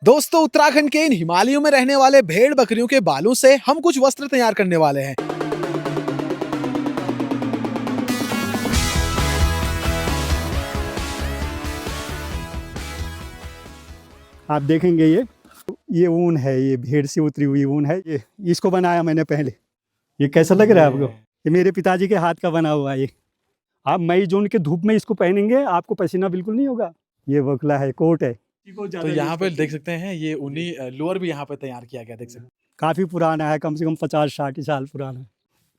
दोस्तों उत्तराखंड के इन हिमालयों में रहने वाले भेड़ बकरियों के बालों से हम कुछ वस्त्र तैयार करने वाले हैं। आप देखेंगे ये ऊन है, ये भेड़ से उतरी हुई ऊन है। ये इसको बनाया मैंने पहले। ये कैसा लग रहा है आपको? ये मेरे पिताजी के हाथ का बना हुआ है। ये आप मई जून के धूप में इसको पहनेंगे, आपको पसीना बिल्कुल नहीं होगा। ये बकला है, कोट है। तो यहाँ पे देख सकते हैं ये ऊनी लोअर भी यहाँ पे तैयार किया गया, देख सकते हैं। काफ़ी पुराना है, कम से कम 50-60 साल पुराना है।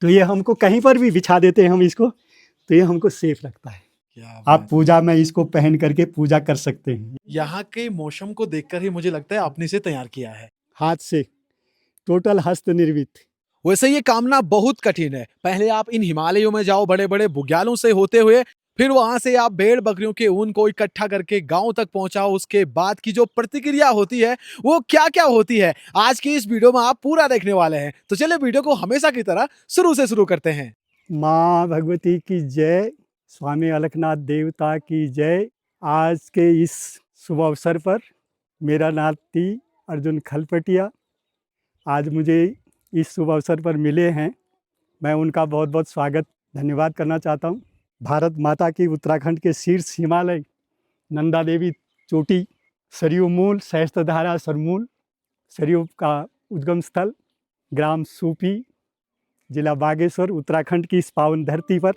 तो ये हमको कहीं पर भी बिछा देते हैं हम इसको, तो ये हमको सेफ लगता है। आप पूजा में इसको पहन करके पूजा कर सकते हैं। यहाँ के मौसम को देखकर ही मुझे लगता है आपने इसे तैयार किया है। हाथ से, टोटल हस्त निर्मित। वैसे ये कामना बहुत कठिन है। पहले आप इन हिमालयों में जाओ बड़े बड़े बुग्यालों से होते हुए, फिर वहां से आप भेड़ बकरियों के ऊन को इकट्ठा करके गांव तक पहुंचाओ। उसके बाद की जो प्रतिक्रिया होती है वो क्या क्या होती है, आज की इस वीडियो में आप पूरा देखने वाले हैं। तो चलिए वीडियो को हमेशा की तरह शुरू से शुरू करते हैं। माँ भगवती की जय, स्वामी अलखनाथ देवता की जय। आज के इस शुभ अवसर पर मेरा नाती अर्जुन खलपटिया आज मुझे इस शुभ अवसर पर मिले हैं। मैं उनका बहुत बहुत स्वागत धन्यवाद करना चाहता हूँ। भारत माता की उत्तराखंड के शीर्ष हिमालय नंदा देवी चोटी, सरयू मूल सहस्त्रधारा सरमूल, सरयू का उद्गम स्थल, ग्राम सूपी, जिला बागेश्वर, उत्तराखंड की इस पावन धरती पर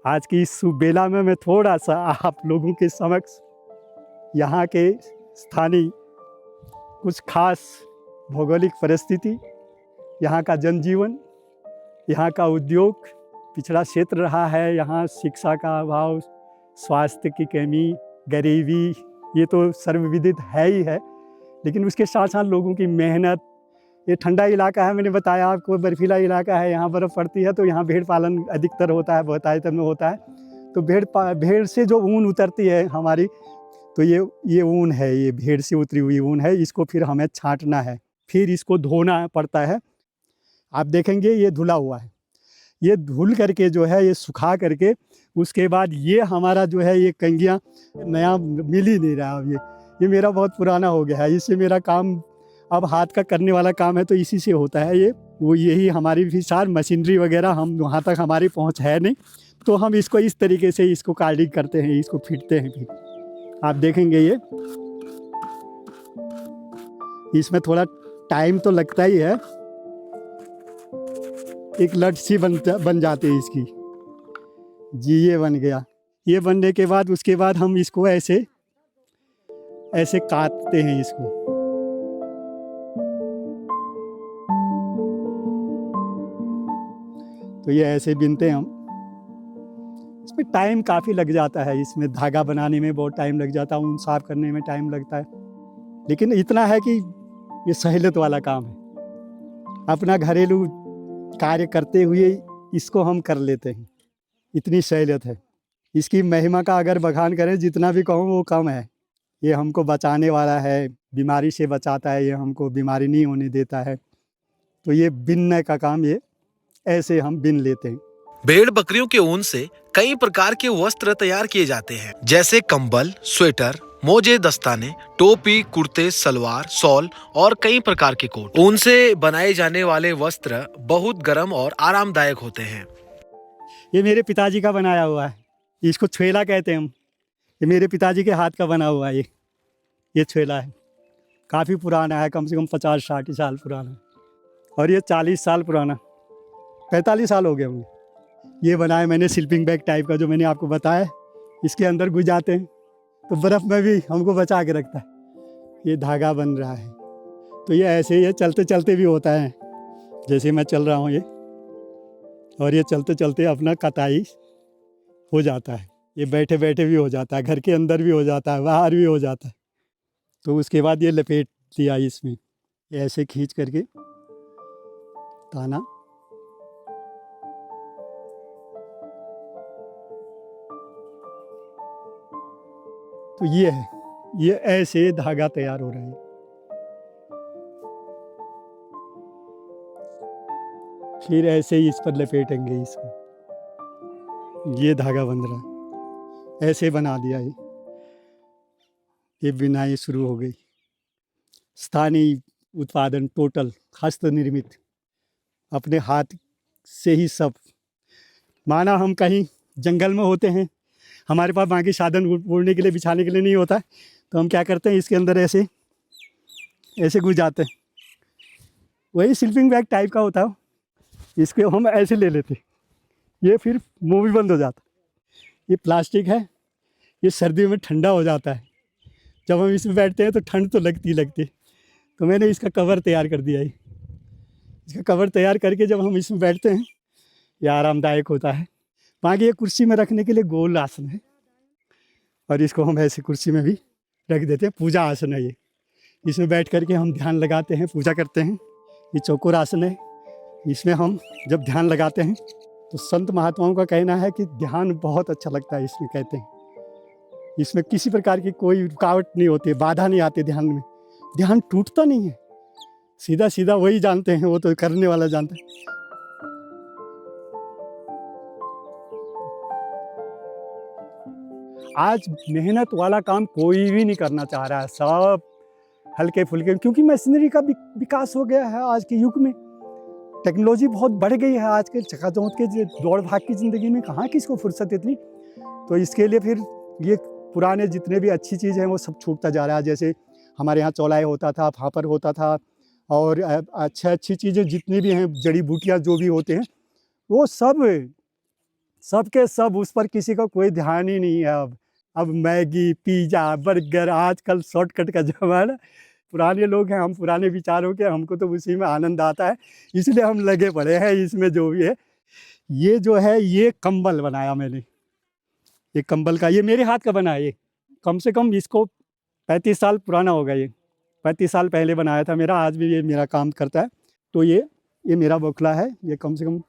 आज की इस शुभ बेला में मैं थोड़ा सा आप लोगों के समक्ष यहाँ के स्थानीय कुछ खास भौगोलिक परिस्थिति, यहाँ का जनजीवन, यहाँ का उद्योग पिछड़ा क्षेत्र रहा है। यहाँ शिक्षा का अभाव, स्वास्थ्य की कमी, गरीबी, ये तो सर्वविदित है ही है। लेकिन उसके साथ साथ लोगों की मेहनत। ये ठंडा इलाका है, मैंने बताया आपको, बर्फीला इलाका है, यहाँ बर्फ़ पड़ती है, तो यहाँ भेड़ पालन अधिकतर होता है, बहुतायत में होता है। तो भेड़ से जो ऊन उतरती है हमारी, तो ये ऊन है, ये भेड़ से उतरी हुई ऊन है। इसको फिर हमें छांटना है, फिर इसको धोना पड़ता है। आप देखेंगे ये धुला हुआ है। ये धुल करके जो है ये सुखा करके उसके बाद ये हमारा जो है ये कंघियाँ नया मिल ही नहीं रहा। अब ये मेरा बहुत पुराना हो गया है। इससे मेरा काम अब हाथ का करने वाला काम है, तो इसी से होता है। यही हमारी भी सारी मशीनरी वगैरह हम वहाँ तक हमारी पहुँच है नहीं, तो हम इसको इस तरीके से इसको कार्डिंग करते हैं, इसको फीटते हैं। फिर आप देखेंगे ये इसमें थोड़ा टाइम तो लगता ही है। एक लट सी बन जाती है इसकी जी। ये बन गया। ये बनने के बाद उसके बाद हम इसको ऐसे ऐसे काटते हैं इसको। तो ये ऐसे बिनते हैं हम। इसमें टाइम काफ़ी लग जाता है, इसमें धागा बनाने में बहुत टाइम लग जाता है, ऊन साफ करने में टाइम लगता है। लेकिन इतना है कि ये सहूलियत वाला काम है। अपना घरेलू कार्य करते हुए इसको हम कर लेते हैं, इतनी सहूलियत है। इसकी महिमा का अगर बखान करें जितना भी कहूँ वो कम है। ये हमको बचाने वाला है, बीमारी से बचाता है, ये हमको बीमारी नहीं होने देता है। तो ये बिनने का काम ये ऐसे हम बिन लेते हैं। भेड़ बकरियों के ऊन से कई प्रकार के वस्त्र तैयार किए जाते हैं, जैसे कंबल, स्वेटर, मोजे, दस्ताने, टोपी, कुर्ते, सलवार, शॉल और कई प्रकार के कोट। ऊन से बनाए जाने वाले वस्त्र बहुत गर्म और आरामदायक होते हैं। ये मेरे पिताजी का बनाया हुआ है, इसको छेला कहते हैं हम। ये मेरे पिताजी के हाथ का बना हुआ है। ये छेला है, काफ़ी पुराना है, कम से कम 50-60 साल पुराना। और ये 40 साल पुराना, 45 साल हो गए होंगे। ये बनाया मैंने स्लीपिंग बैग टाइप का, जो मैंने आपको बताया। इसके अंदर घुस जाते हैं तो बर्फ़ में भी हमको बचा के रखता है। ये धागा बन रहा है, तो ये ऐसे ये चलते चलते भी होता है, जैसे मैं चल रहा हूँ ये। और ये चलते चलते अपना कताई हो जाता है। ये बैठे बैठे भी हो जाता है, घर के अंदर भी हो जाता है, बाहर भी हो जाता है। तो उसके बाद ये लपेट दिया इसमें, ये ऐसे खींच करके ताना। तो ये है, ये ऐसे धागा तैयार हो रहा है। फिर ऐसे ही इस पर लपेटेंगे इसको। ये धागा बन रहा है, ऐसे बना दिया। ये बिनाई शुरू हो गई। स्थानीय उत्पादन टोटल हस्त निर्मित, अपने हाथ से ही सब। माना हम कहीं जंगल में होते हैं, हमारे पास बाकी साधन उड़ने के लिए बिछाने के लिए नहीं होता, तो हम क्या करते हैं, इसके अंदर ऐसे ऐसे घुस जाते हैं। वही स्लीपिंग बैग टाइप का होता है, इसको हम ऐसे ले लेते, ये फिर मुंह भी बंद हो जाता। ये प्लास्टिक है, ये सर्दियों में ठंडा हो जाता है, जब हम इसमें बैठते हैं तो ठंड तो लगती, तो मैंने इसका कवर तैयार कर दिया है। इसका कवर तैयार करके जब हम इसमें बैठते हैं, ये आरामदायक होता है। बाकी ये कुर्सी में रखने के लिए गोल आसन है, और इसको हम ऐसी कुर्सी में भी रख देते हैं। पूजा आसन है ये, इसमें बैठ करके हम ध्यान लगाते हैं, पूजा करते हैं। ये चौकोर आसन है, इसमें हम जब ध्यान लगाते हैं तो संत महात्माओं का कहना है कि ध्यान बहुत अच्छा लगता है। इसमें कहते हैं इसमें किसी प्रकार की कोई रुकावट नहीं होती, बाधा नहीं आती ध्यान में, ध्यान टूटता नहीं है, सीधा सीधा वही जानते हैं, वो तो करने वाला जानता है। आज मेहनत वाला काम कोई भी नहीं करना चाह रहा है, सब हल्के फुल्के, क्योंकि मशीनरी का विकास हो गया है। आज के युग में टेक्नोलॉजी बहुत बढ़ गई है। आज के चकाचौंध के दौड़ भाग की ज़िंदगी में कहाँ किसको फुर्सत इतनी, तो इसके लिए फिर ये पुराने जितने भी अच्छी चीज़ हैं वो सब छूटता जा रहा है। जैसे हमारे यहाँ चौलाई होता था, फाफर होता था, और अच्छी चीज़ें जितनी भी हैं, जड़ी बूटियाँ जो भी होते हैं, वो सब के सब, उस पर किसी का कोई ध्यान ही नहीं है। अब मैगी, पिज़्ज़ा, बर्गर, आजकल शॉर्टकट का ज़माना। पुराने लोग हैं, हम पुराने विचारों के, हमको तो उसी में आनंद आता है, इसलिए हम लगे पड़े हैं इसमें जो भी है। ये जो है, ये कंबल बनाया मैंने, ये कंबल का, ये मेरे हाथ का बना है। ये कम से कम इसको 35 साल पुराना होगा। ये 35 साल पहले बनाया था मेरा, आज भी ये मेरा काम करता है। तो ये मेरा बोखला है, ये कम से कम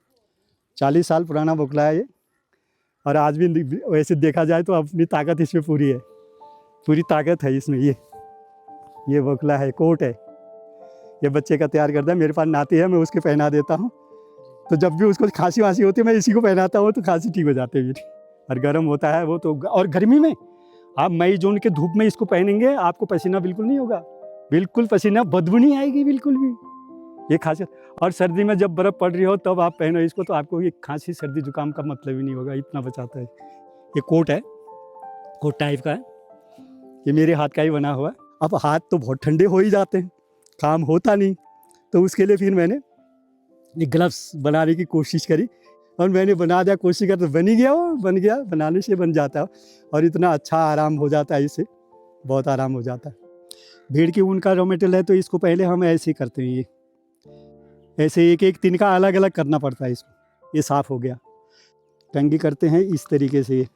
40 साल पुराना बोखला है ये, और आज भी वैसे देखा जाए तो अपनी ताकत इसमें पूरी है, पूरी ताकत है इसमें। ये बोखला है, कोट है, ये बच्चे का तैयार करता है। मेरे पास नाती है, मैं उसके पहना देता हूँ, तो जब भी उसको खांसी वांसी होती है मैं इसी को पहनाता हूँ, तो खांसी ठीक हो जाती है मेरी। और गर्म होता है वो तो, और गर्मी में आप मई जून के धूप में इसको पहनेंगे, आपको पसीना बिल्कुल नहीं होगा, बिल्कुल पसीना, बदबू नहीं आएगी बिल्कुल भी, ये खासियत। और सर्दी में जब बर्फ़ पड़ रही हो तब आप पहनो इसको, तो आपको ये खांसी सर्दी जुकाम का मतलब ही नहीं होगा, इतना बचाता है। ये कोट है, कोट टाइप का है, ये मेरे हाथ का ही बना हुआ है। अब हाथ तो बहुत ठंडे हो ही जाते हैं, काम होता नहीं, तो उसके लिए फिर मैंने ये ग्लव्स बनाने की कोशिश करी, और मैंने बना दिया, कोशिश कर तो बन ही गया, वो बन गया, बनाने से बन जाता है, और इतना अच्छा आराम हो जाता है, इससे बहुत आराम हो जाता है। भेड़ की ऊन का रॉ मटेरियल है, तो इसको पहले हम ऐसे ही करते हैं, ये ऐसे एक एक तिनका अलग अलग करना पड़ता है इसको। ये साफ़ हो गया, कंघी करते हैं इस तरीके से।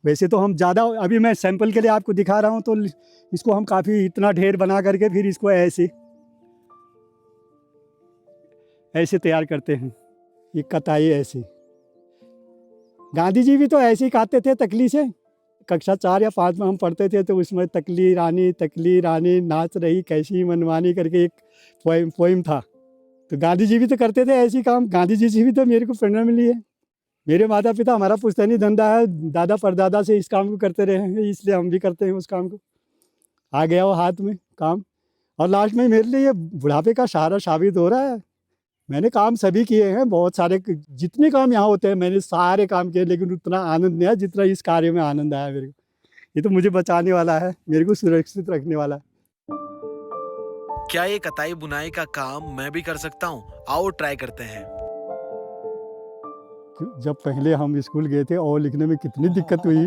वैसे तो हम ज़्यादा, अभी मैं सैंपल के लिए आपको दिखा रहा हूँ, तो इसको हम काफ़ी इतना ढेर बना करके फिर इसको ऐसे तैयार करते हैं। ये कताई ऐसे, गांधी जी भी तो ऐसे ही काटते थे तकली से। कक्षा 4 या 5 में हम पढ़ते थे, तो उसमें तकली रानी नाच रही कैसी मनमानी करके एक पोइम था, तो गांधी जी भी तो करते थे ऐसे काम। गांधी जी से भी तो मेरे को प्रेरणा मिली है। मेरे माता पिता, हमारा पुश्तैनी धंधा है, दादा परदादा से इस काम को करते रहे हैं, इसलिए हम भी करते हैं उस काम को। आ गया वो हाथ में काम, और लास्ट में मेरे लिए ये बुढ़ापे का सहारा साबित हो रहा है। मैंने काम सभी किए हैं, बहुत सारे, जितने काम यहाँ होते हैं मैंने सारे काम किए, लेकिन उतना आनंद नहीं आया जितना इस कार्य में आनंद आया मेरे को। ये तो मुझे बचाने वाला है, मेरे को सुरक्षित रखने वाला है। क्या ये कताई बुनाई का काम मैं भी कर सकता हूँ? आओ ट्राई करते हैं। जब पहले हम स्कूल गए थे और लिखने में कितनी दिक्कत हुई,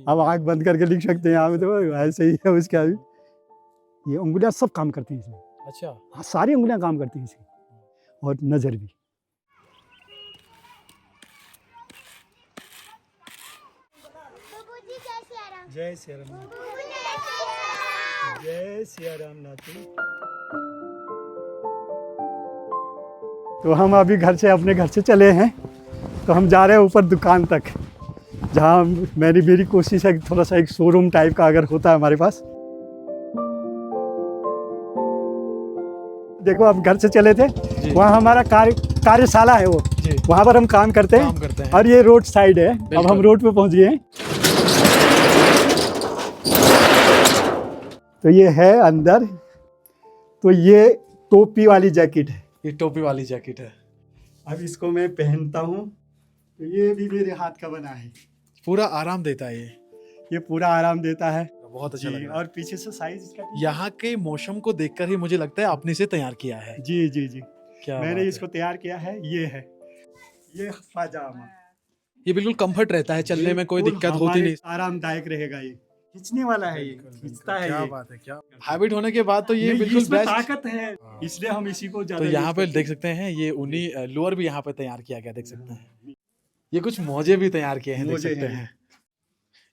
अब आँख बंद करके लिख सकते हैं यहाँ में, तो ऐसे ही है उसका भी। ये उंगलियाँ सब काम करती हैं इसमें। अच्छा, हाँ, सारी उंगलियाँ काम करती हैं इसमें, और नज़र भी। जय सिया राम, जय सिया राम नाती। तो हम अभी अपने घर से चले हैं, तो हम जा रहे हैं ऊपर दुकान तक, जहाँ मेरी कोशिश है थोड़ा सा एक शोरूम टाइप का अगर होता है हमारे पास। देखो, अब घर से चले थे, वहाँ हमारा कार्यशाला है, वो वहाँ पर हम काम करते हैं, और ये रोड साइड है। अब हम रोड पे पहुँच गए हैं। तो ये है अंदर, तो ये टोपी वाली जैकेट है। ये टोपी वाली जैकेट है। अब इसको मैं पहनता हूँ तो ये भी मेरे हाथ का बना है। पूरा आराम देता है ये पूरा आराम देता है। बहुत अच्छा जी, लग रहा है। और पीछे से साइज इसका यहाँ के मौसम को देखकर ही मुझे लगता है आपने इसे तैयार किया है। जी जी जी, क्या मैंने बात इसको तैयार किया है। ये पाजामा, ये बिल्कुल कंफर्ट रहता है, चलने में कोई बिल्कुल दिक्कत होती हमारे नहीं। आरामदायक रहेगा। ये खींचने वाला है, ये खींचता है। क्या ये बात है, क्या हैबिट होने के बाद तो ये नहीं, बिल्कुल इसमें बेस्ट। ताकत है, इसलिए हम इसी को तो ज्यादा यहाँ यूज पे करते देख हैं। सकते हैं ये ऊनी लोअर भी यहाँ पे तैयार किया गया, देख सकते हैं। ये कुछ मोजे भी तैयार किए हैं, देख मोजे सकते हैं। हैं।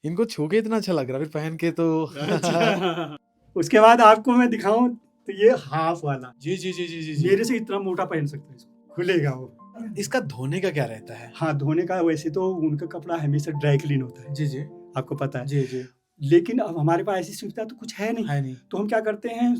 इनको छू के इतना अच्छा लग रहा है, फिर पहन के तो अच्छा। उसके बाद आपको मैं दिखाऊं तो ये हाफ वाला, जी जी जी जी जी जी। मेरे से इतना मोटा पहन सकते हैं, इसको खुलेगा वो। इसका धोने का क्या रहता है? हाँ, धोने का वैसे तो उनका कपड़ा हमेशा ड्राई क्लीन होता है, जी जी आपको पता है। जी जी। लेकिन अब हमारे पास ऐसी सुविधा तो कुछ है नहीं, है नहीं। तो हम क्या करते हैं,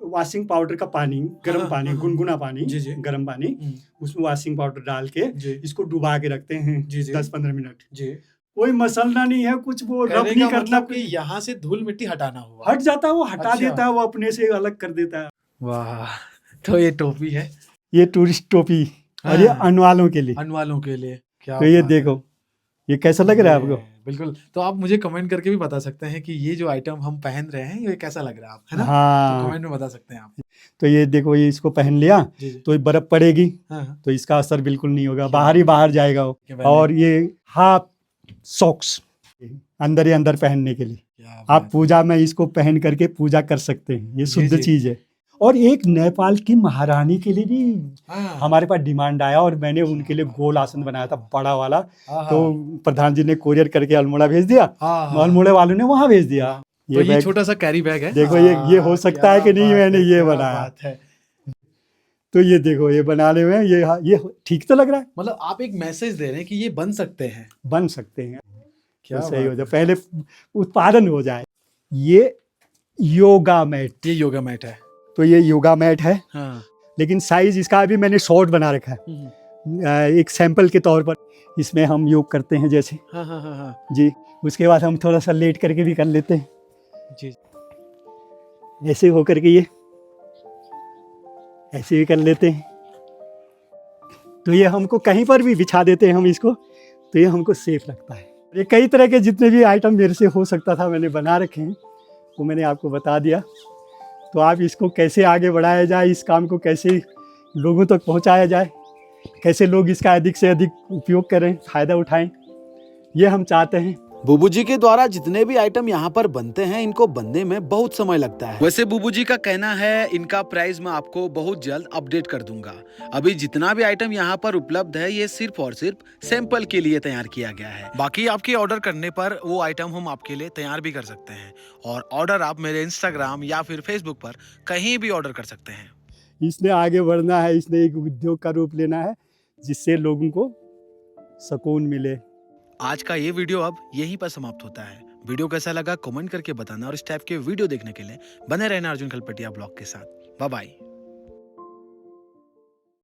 वॉशिंग पाउडर का पानी, गर्म हाँ, पानी, हाँ, हाँ। गुनगुना पानी, जी, जी। गर्म पानी, उसमें वॉशिंग पाउडर डाल के जी इसको डुबा के रखते हैं जी, जी। 10-15 मिनट। जी। कोई मसलना नहीं है, कुछ वो रब कहने नहीं का करना, मतलब कि कुछ यहाँ से धूल मिट्टी हटाना हुआ। हट जाता है, वो हटा अच्छा। देता है, वो अपने से अलग कर देता है। वाह, तो ये टोपी है ये टूरिस्ट टोपी, और ये हाँ। अनवालों के लिए। अनवालों के लिए। क्या तो ये बात है। देखो, ये कैसा लग रहा है आपको? बिल्कुल। तो आप मुझे कमेंट करके भी बता सकते हैं कि ये जो आइटम हम पहन रहे हैं ये कैसा लग रहा है, आप है ना? तो हाँ, कमेंट में बता सकते हैं आप। तो ये देखो, ये इसको पहन लिया जी जी। तो ये बर्फ पड़ेगी हाँ, हाँ। तो इसका असर बिल्कुल नहीं होगा, क्या बाहर ही बाहर जाएगा वो। क्या पहने? और ये हाफ सॉक्स अंदर ही अंदर पहनने के लिए, क्या आप बात पूजा में इसको पहन करके पूजा कर सकते हैं, ये जी, शुद्ध जी। चीज है। और एक नेपाल की महारानी के लिए भी हाँ। हमारे पास डिमांड आया, और मैंने उनके लिए गोल आसन बनाया था बड़ा वाला, हाँ, तो प्रधान जी ने कोरियर करके अल्मोड़ा भेज दिया, हाँ, हाँ। अल्मोड़ा वालों ने वहां भेज दिया। तो ये बैग छोटा सा कैरी बैग है। देखो, ये हो सकता है कि नहीं, मैंने ये क्या बनाया। बात है। तो ये देखो, ये बनाने में ये ठीक तो लग रहा है, मतलब आप एक मैसेज दे रहे हैं कि ये बन सकते हैं। बन सकते हैं। क्या तो सही बात हो जाए, पहले उत्पादन हो जाए। ये योगा मैट, ये योगा मैट है। तो ये योगा मैट है, हाँ। लेकिन साइज इसका अभी मैंने शॉर्ट बना रखा है, एक सैंपल के तौर पर। इसमें हम योग करते हैं जैसे, हाँ हाँ हाँ हाँ जी, उसके बाद हम थोड़ा सा लेट करके भी कर लेते हैं, जी। ऐसे हो करके ये ऐसे भी कर लेते हैं। तो ये हमको कहीं पर भी बिछा देते हैं हम इसको, तो ये हमको सेफ लगता है। ये कई तरह के जितने भी आइटम मेरे से हो सकता था मैंने बना रखे हैं, वो मैंने आपको बता दिया। तो आप इसको कैसे आगे बढ़ाया जाए, इस काम को कैसे लोगों तक पहुंचाया जाए, कैसे लोग इसका अधिक से अधिक उपयोग करें, फ़ायदा उठाएं, ये हम चाहते हैं। बुबू जी के द्वारा जितने भी आइटम यहाँ पर बनते हैं, इनको बनने में बहुत समय लगता है। वैसे बुबू जी का कहना है इनका प्राइस मैं आपको बहुत जल्द अपडेट कर दूंगा। अभी जितना भी आइटम यहाँ पर उपलब्ध है ये सिर्फ और सिर्फ सैंपल के लिए तैयार किया गया है। बाकी आपके ऑर्डर करने पर वो आइटम हम आपके लिए तैयार भी कर सकते हैं, और ऑर्डर आप मेरे इंस्टाग्राम या फिर फेसबुक पर कहीं भी ऑर्डर कर सकते हैं। इसने आगे बढ़ना है, इसने एक उद्योग का रूप लेना है जिससे लोगों को सुकून मिले। आज का ये वीडियो अब यहीं पर समाप्त होता है। वीडियो कैसा लगा कमेंट करके बताना, और इस टाइप के वीडियो देखने के लिए बने रहना अर्जुन खलपटिया ब्लॉग के साथ। Bye bye.